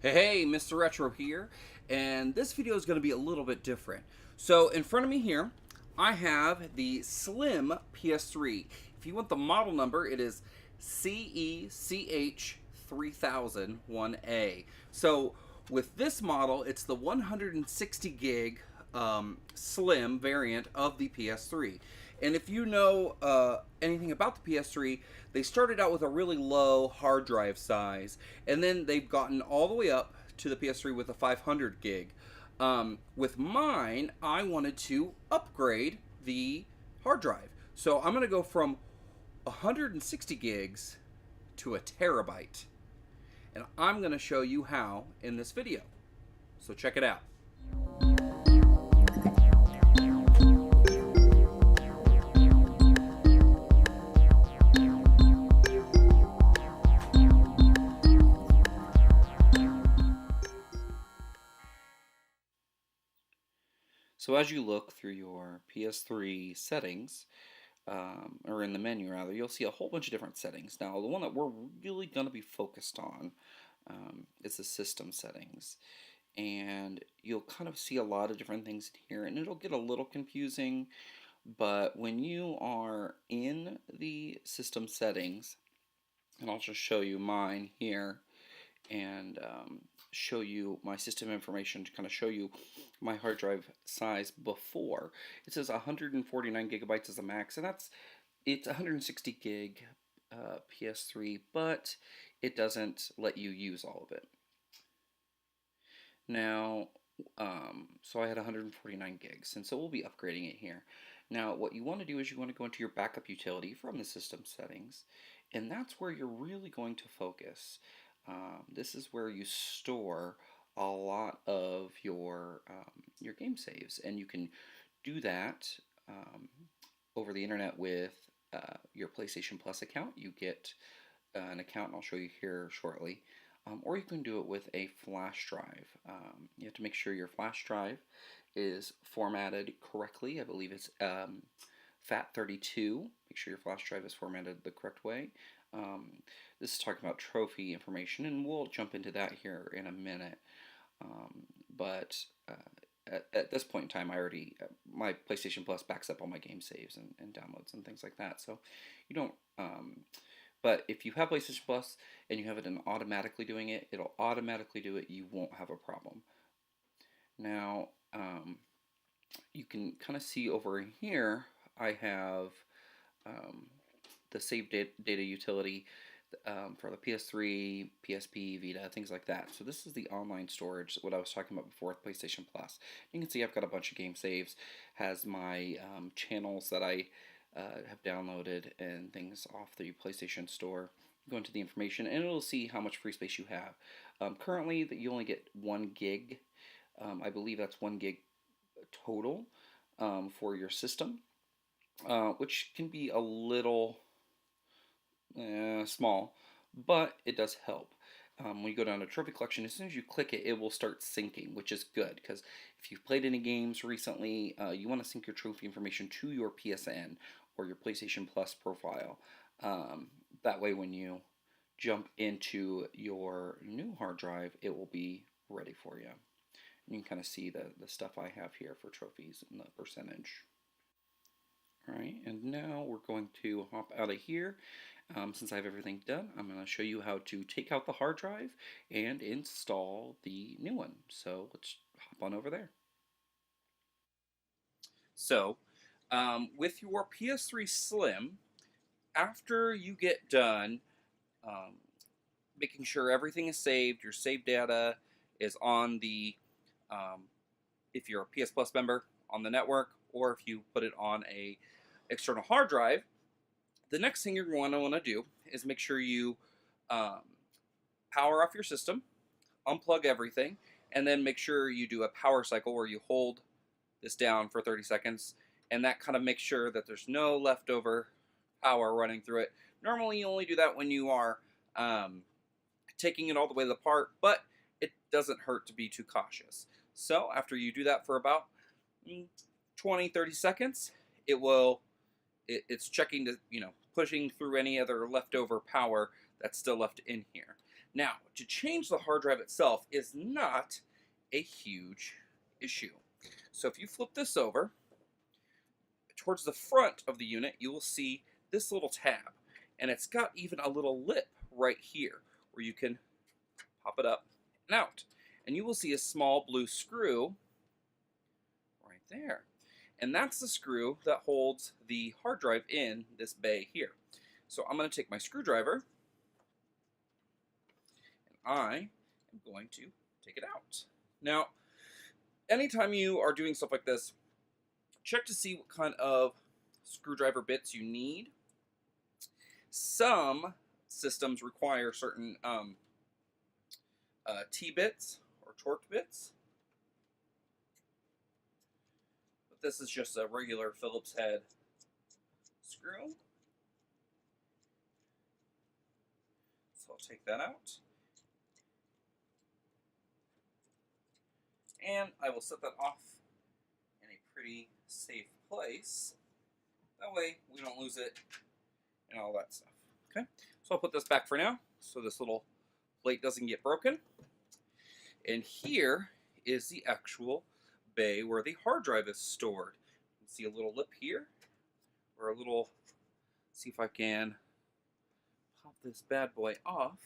Hey, Mr. Retro here, and this video is going to be a little bit different. So in front of me here, I have the Slim PS3. If you want the model number, it is CECH3001A. So with this model, it's the 160 gig Slim variant of the PS3. And if you know anything about the PS3, they started out with a really low hard drive size, and then they've gotten all the way up to the PS3 with a 500 gig. With mine, I wanted to upgrade the hard drive. So I'm going to go from 160 gigs to a terabyte. And I'm going to show you how in this video. So check it out. So as you look through your PS3 settings, or in the menu rather, you'll see a whole bunch of different settings. Now, the one that we're really going to be focused on is the system settings. And you'll kind of see a lot of different things here, and it'll get a little confusing, but when you are in the system settings, and I'll just show you mine here, and show you my system information to kind of show you my hard drive size before. It says 149 gigabytes is the max, and it's 160 gig PS3, but it doesn't let you use all of it. Now, so I had 149 gigs, and so we'll be upgrading it here. Now, what you want to do is you want to go into your backup utility from the system settings, and that's where you're really going to focus. This is where you store a lot of your game saves, and you can do that over the internet with your PlayStation Plus account. You get an account, and I'll show you here shortly. Or you can do it with a flash drive. You have to make sure your flash drive is formatted correctly. I believe it's FAT32. Make sure your flash drive is formatted the correct way. This is talking about trophy information, and we'll jump into that here in a minute. But at this point in time, I already my PlayStation Plus backs up all my game saves and downloads and things like that. So you don't. But if you have PlayStation Plus and you have it in automatically doing it, it'll automatically do it. You won't have a problem. Now, you can kind of see over here, I have the save data utility for the PS3, PSP, Vita, things like that. So this is the online storage, what I was talking about before with PlayStation Plus. You can see I've got a bunch of game saves, has my channels that I have downloaded and things off the PlayStation Store. Go into the information and it'll see how much free space you have. Currently, you only get 1 gig. I believe that's 1 gig total for your system, which can be a little small, but it does help. When you go down to Trophy Collection, as soon as you click it, it will start syncing, which is good, because if you've played any games recently, you want to sync your trophy information to your PSN or your PlayStation Plus profile. That way, when you jump into your new hard drive, it will be ready for you. And you can kind of see the stuff I have here for trophies and the percentage. Alright, and now we're going to hop out of here. Since I have everything done, I'm going to show you how to take out the hard drive and install the new one. So let's hop on over there. So, with your PS3 Slim, after you get done making sure everything is saved, your save data is on the, if you're a PS Plus member, on the network, or if you put it on a external hard drive, the next thing you're going to want to do is make sure you power off your system, unplug everything, and then make sure you do a power cycle where you hold this down for 30 seconds, and that kind of makes sure that there's no leftover power running through it. Normally you only do that when you are taking it all the way apart, but it doesn't hurt to be too cautious. So after you do that for about 20-30 seconds, it's checking to, pushing through any other leftover power that's still left in here. Now, to change the hard drive itself is not a huge issue. So if you flip this over, towards the front of the unit, you will see this little tab. And it's got even a little lip right here where you can pop it up and out. And you will see a small blue screw right there. And that's the screw that holds the hard drive in this bay here. So I'm going to take my screwdriver and I am going to take it out. Now, anytime you are doing stuff like this, check to see what kind of screwdriver bits you need. Some systems require certain T-bits or torque bits. But this is just a regular Phillips head screw. So I'll take that out. And I will set that off in a pretty safe place. That way we don't lose it and all that stuff. Okay, so I'll put this back for now so this little plate doesn't get broken. And here is the actual bay where the hard drive is stored. You can see a little lip here, or a little, see if I can pop this bad boy off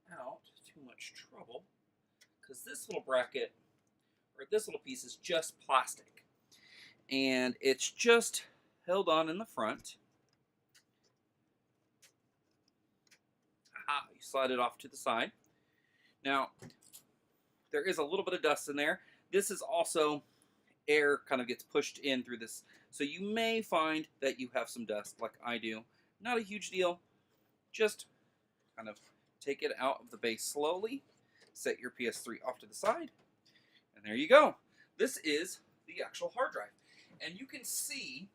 without too much trouble, because this little bracket, or this little piece, is just plastic. And it's just held on in the front. Aha, you slide it off to the side. Now, there is a little bit of dust in there. This is also air kind of gets pushed in through this. So you may find that you have some dust like I do. Not a huge deal. Just kind of take it out of the base slowly. Set your PS3 off to the side. And there you go. This is the actual hard drive. And you can see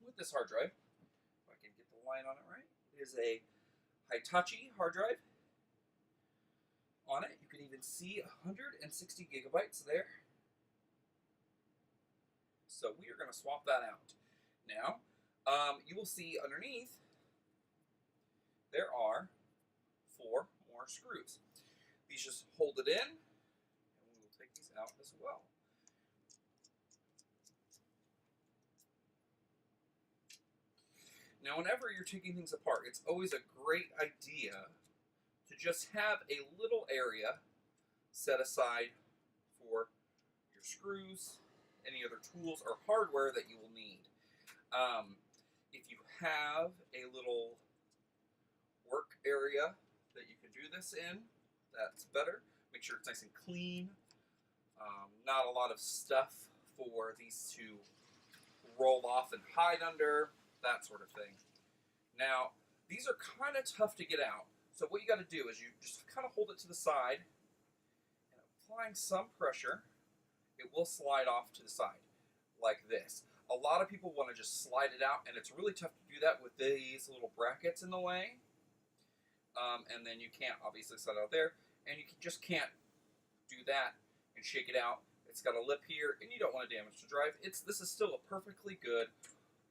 with this hard drive, if I can get the line on it right, it is a Hitachi hard drive. On it, you can even see 160 gigabytes there. So we are going to swap that out. Now, you will see underneath there are 4 more screws. These just hold it in, and we will take these out as well. Now, whenever you're taking things apart, it's always a great idea to just have a little area set aside for your screws, any other tools or hardware that you will need. If you have a little work area that you can do this in, that's better. Make sure it's nice and clean. Not a lot of stuff for these to roll off and hide under, that sort of thing. Now, these are kind of tough to get out. So what you got to do is you just kind of hold it to the side, and applying some pressure, it will slide off to the side, like this. A lot of people want to just slide it out, and it's really tough to do that with these little brackets in the way. And then you can't obviously slide out there, and you just can't do that and shake it out. It's got a lip here, and you don't want to damage the drive. This is still a perfectly good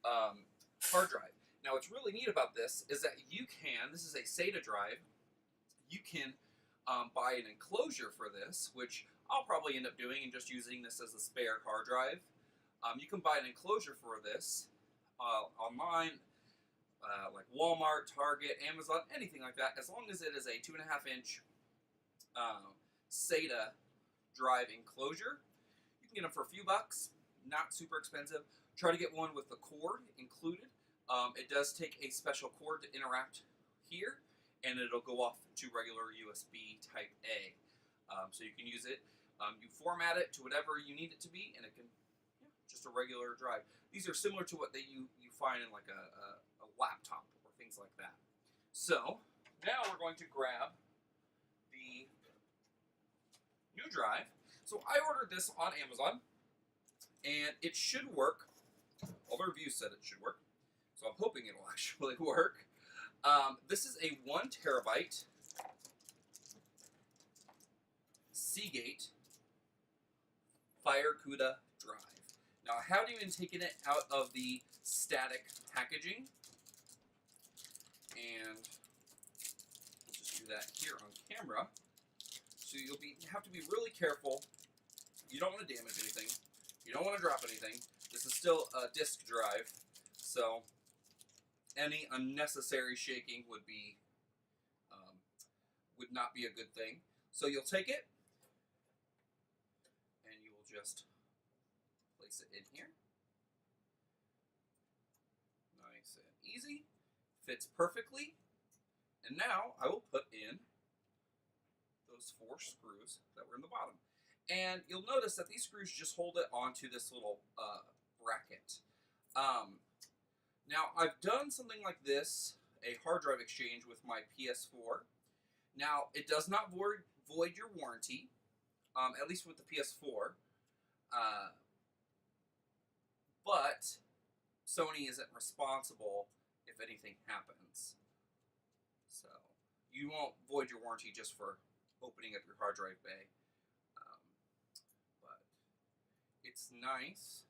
hard drive. Now, what's really neat about this is that you can, this is a SATA drive, you can buy an enclosure for this, which I'll probably end up doing and just using this as a spare hard drive. You can buy an enclosure for this online, like Walmart, Target, Amazon, anything like that, as long as it is a 2.5-inch SATA drive enclosure. You can get them for a few bucks, not super expensive. Try to get one with the cord included. It does take a special cord to interact here, and it'll go off to regular USB type A. So you can use it. You format it to whatever you need it to be, and it can, just a regular drive. These are similar to what you find in like a laptop or things like that. So now we're going to grab the new drive. So I ordered this on Amazon, and it should work. All the reviews said it should work. So I'm hoping it'll actually work. This is a 1 terabyte Seagate FireCuda drive. Now, I haven't even taken it out of the static packaging. And we'll just do that here on camera, so you'll have to be really careful. You don't want to damage anything. You don't want to drop anything. This is still a disk drive, so any unnecessary shaking would not be a good thing. So you'll take it, and you will just place it in here. Nice and easy. Fits perfectly. And now I will put in those 4 screws that were in the bottom. And you'll notice that these screws just hold it onto this little bracket. Now, I've done something like this, a hard drive exchange with my PS4. Now, it does not void your warranty, at least with the PS4. But Sony isn't responsible if anything happens. So, you won't void your warranty just for opening up your hard drive bay. But it's nice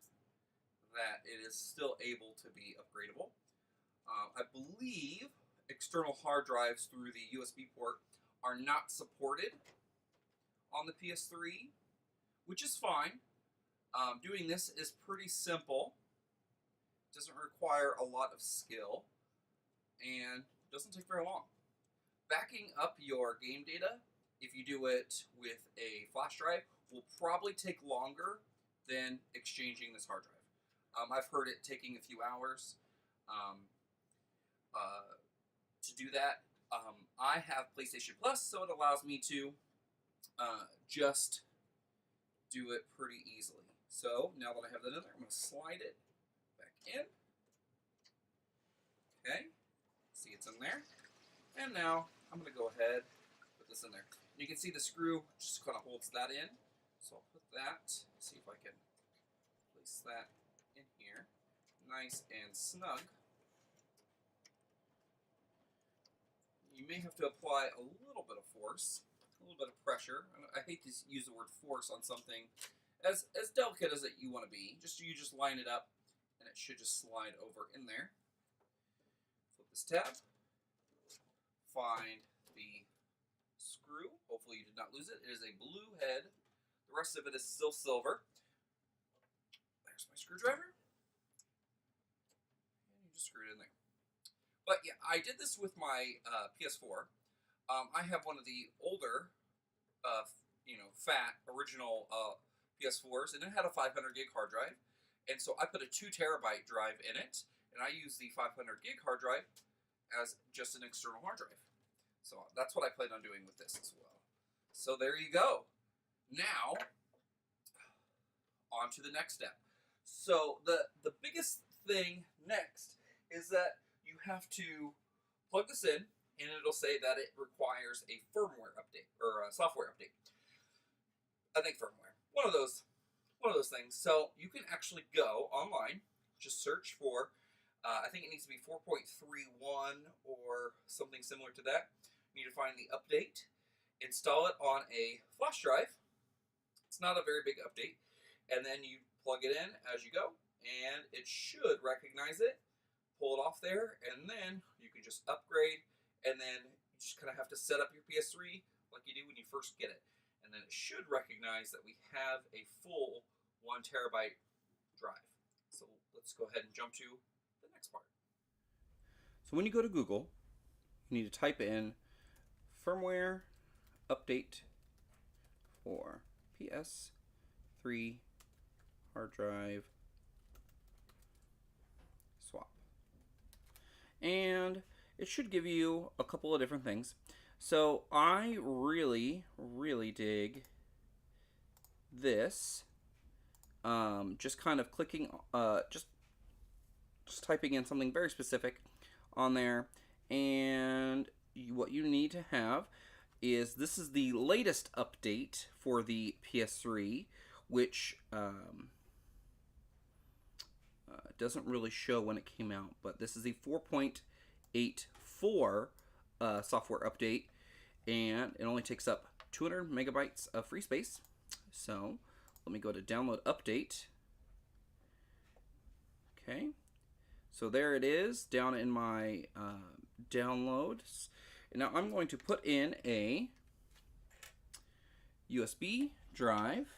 that it is still able to be upgradable. I believe external hard drives through the USB port are not supported on the PS3, which is fine. Doing this is pretty simple. It doesn't require a lot of skill, and doesn't take very long. Backing up your game data, if you do it with a flash drive, will probably take longer than exchanging this hard drive. I've heard it taking a few hours to do that. I have PlayStation Plus, so it allows me to just do it pretty easily. So now that I have that in there, I'm going to slide it back in. Okay, see it's in there. And now I'm going to go ahead and put this in there. And you can see the screw just kind of holds that in. So I'll put that, see if I can place that in here, nice and snug. You may have to apply a little bit of force, a little bit of pressure. I hate to use the word force on something as delicate as you want to be. You just line it up, and it should just slide over in there. Flip this tab. Find the screw. Hopefully you did not lose it. It is a blue head. The rest of it is still silver. There's my screwdriver. And you just screw it in there. But yeah, I did this with my PS4. I have one of the older, fat, original PS4s, and it had a 500 gig hard drive. And so I put a 2 terabyte drive in it, and I use the 500 gig hard drive as just an external hard drive. So that's what I plan on doing with this as well. So there you go. Now, on to the next step. So the biggest thing next is that you have to plug this in, and it'll say that it requires a firmware update or a software update. I think firmware. One of those things. So you can actually go online, just search for. I think it needs to be 4.31 or something similar to that. You need to find the update, install it on a flash drive. It's not a very big update, and then you plug it in as you go, and it should recognize it. Pull it off there, and then you can just upgrade, and then you just kind of have to set up your PS3 like you do when you first get it. And then it should recognize that we have a full 1 terabyte drive. So let's go ahead and jump to the next part. So when you go to Google, you need to type in firmware update for PS3 hard drive swap. And it should give you a couple of different things. So I really dig this. Just kind of clicking, just typing in something very specific on there. And what you need to have is, this is the latest update for the PS3, which doesn't really show when it came out, but this is the 4.84 software update, and it only takes up 200 megabytes of free space. So let me go to download update. Okay, so there it is down in my downloads. And now I'm going to put in a USB drive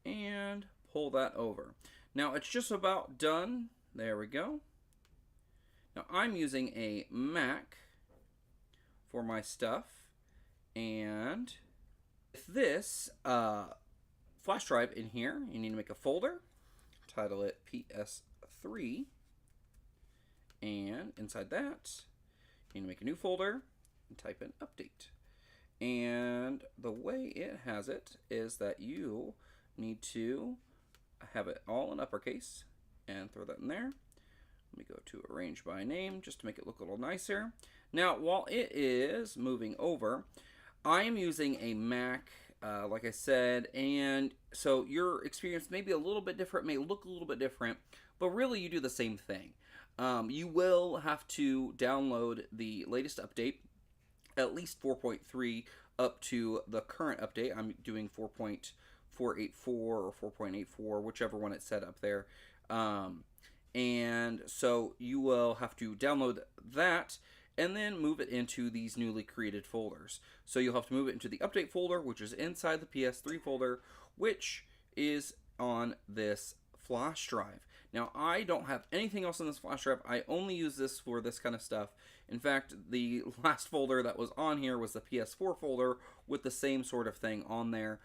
and pull that over. Now it's just about done. There we go. Now I'm using a Mac for my stuff, and with this flash drive in here, you need to make a folder, title it PS3, and inside that, you need to make a new folder and type in update. And the way it has it is that you need to have it all in uppercase and throw that in there. Let me go to arrange by name just to make it look a little nicer. Now, while it is moving over, I am using a Mac, like I said, and so your experience may be a little bit different, may look a little bit different, but really you do the same thing. You will have to download the latest update, at least 4.3 up to the current update. I'm doing 4.484 or 4.84, whichever one it's set up there. And so you will have to download that and then move it into these newly created folders. So you'll have to move it into the update folder, which is inside the PS3 folder, which is on this flash drive. Now, I don't have anything else in this flash drive. I only use this for this kind of stuff. In fact, the last folder that was on here was the PS4 folder with the same sort of thing on there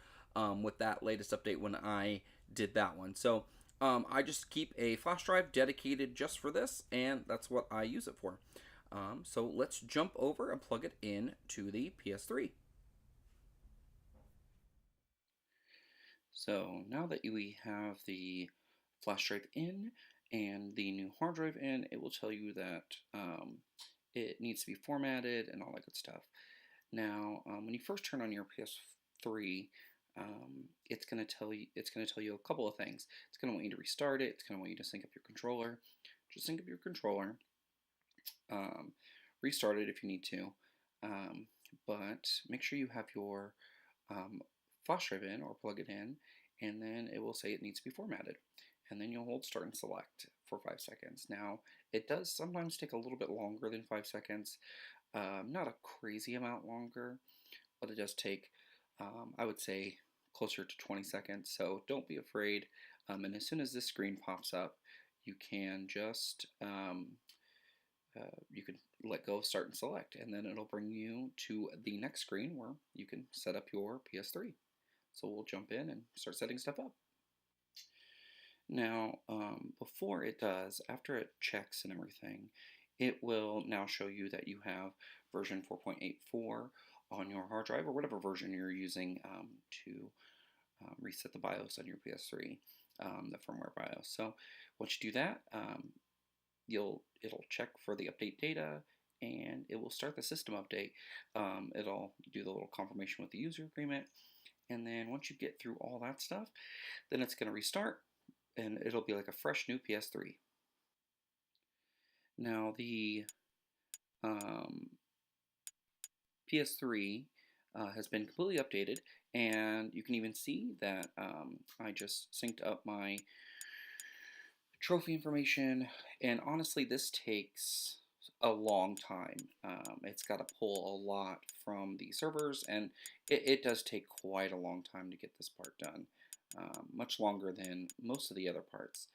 with that latest update when I did that one. So I just keep a flash drive dedicated just for this, and that's what I use it for. So let's jump over and plug it in to the PS3. So now that we have the flash drive in and the new hard drive in, it will tell you that it needs to be formatted and all that good stuff. Now, when you first turn on your PS3, it's going to tell you a couple of things. It's going to want you to restart it. It's going to want you to sync up your controller. Just sync up your controller. Restart it if you need to, but make sure you have your flash drive in or plug it in, and then it will say it needs to be formatted, and then you'll hold start and select for 5 seconds. Now it does sometimes take a little bit longer than 5 seconds, not a crazy amount longer, but it does take I would say closer to 20 seconds, so don't be afraid, and as soon as this screen pops up, you can just you can let go of start and select, and then it'll bring you to the next screen where you can set up your PS3. So we'll jump in and start setting stuff up. Now, before it does, after it checks and everything, it will now show you that you have version 4.84 on your hard drive, or whatever version you're using to reset the BIOS on your PS3, the firmware BIOS. So once you do that, it'll check for the update data, and it will start the system update. It'll do the little confirmation with the user agreement, and then once you get through all that stuff, then it's going to restart, and it'll be like a fresh new PS3. Now the PS3 has been completely updated, and you can even see that I just synced up my trophy information, and honestly this takes a long time. It's got to pull a lot from the servers, and it does take quite a long time to get this part done, much longer than most of the other parts.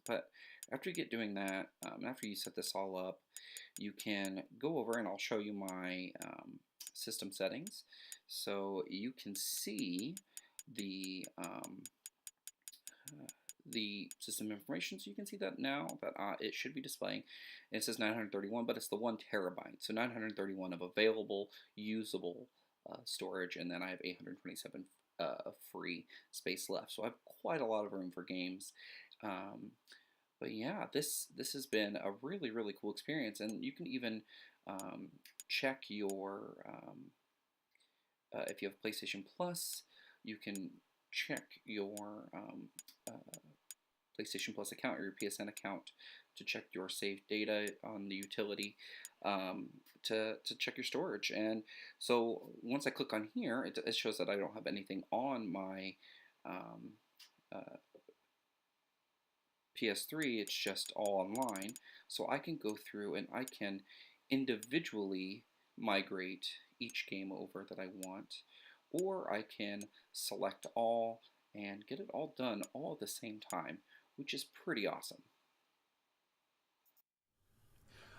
But after you get doing that, after you set this all up, you can go over and I'll show you my system settings, so you can see the system information, so you can see that now that it should be displaying. And it says 931, but it's the 1 terabyte, so 931 of available usable storage, and then I have 827 free space left, so I have quite a lot of room for games. But yeah, this has been a really cool experience, and you can even check your if you have PlayStation Plus, you can check your PlayStation Plus account or your PSN account to check your saved data on the utility, to check your storage. And so once I click on here, it shows that I don't have anything on my PS3, it's just all online. So I can go through and I can individually migrate each game over that I want, or I can select all and get it all done all at the same time, which is pretty awesome.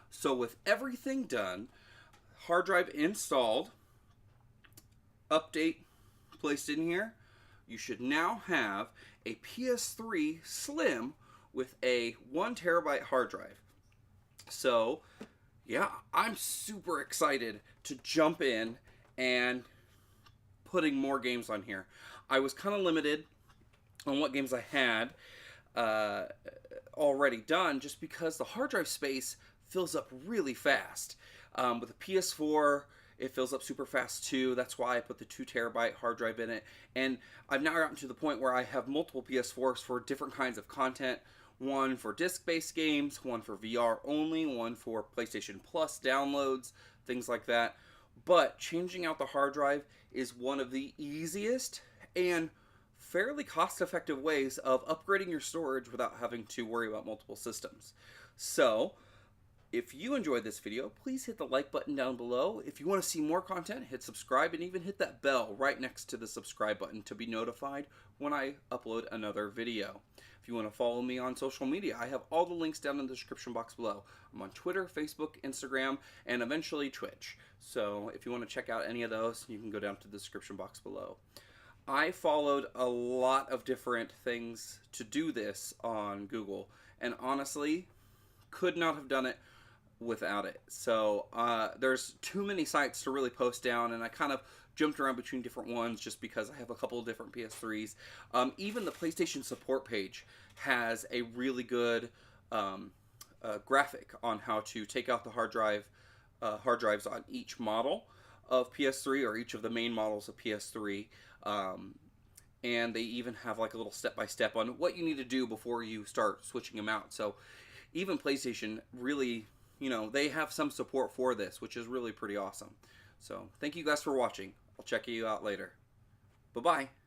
So with everything done, hard drive installed, update placed in here, you should now have a PS3 Slim with a 1 terabyte hard drive. So, yeah, I'm super excited to jump in and putting more games on here. I was kind of limited on what games I had uh, already done just because the hard drive space fills up really fast. With a PS4, it fills up super fast too. That's why I put the 2 terabyte hard drive in it. And I've now gotten to the point where I have multiple PS4s for different kinds of content. One for disc-based games, one for VR only, one for PlayStation Plus downloads, things like that. But changing out the hard drive is one of the easiest and fairly cost-effective ways of upgrading your storage without having to worry about multiple systems. So, if you enjoyed this video, please hit the like button down below. If you want to see more content, hit subscribe and even hit that bell right next to the subscribe button to be notified when I upload another video. If you want to follow me on social media, I have all the links down in the description box below. I'm on Twitter, Facebook, Instagram, and eventually Twitch. So if you want to check out any of those, you can go down to the description box below. I followed a lot of different things to do this on Google, and honestly, could not have done it without it. So there's too many sites to really post down, and I kind of jumped around between different ones just because I have a couple of different PS3s. Even the PlayStation support page has a really good graphic on how to take out the hard drives on each model of PS3 or each of the main models of PS3. And they even have like a little step-by-step on what you need to do before you start switching them out. So even PlayStation really, they have some support for this, which is really pretty awesome. So thank you guys for watching. I'll check you out later. Bye-bye.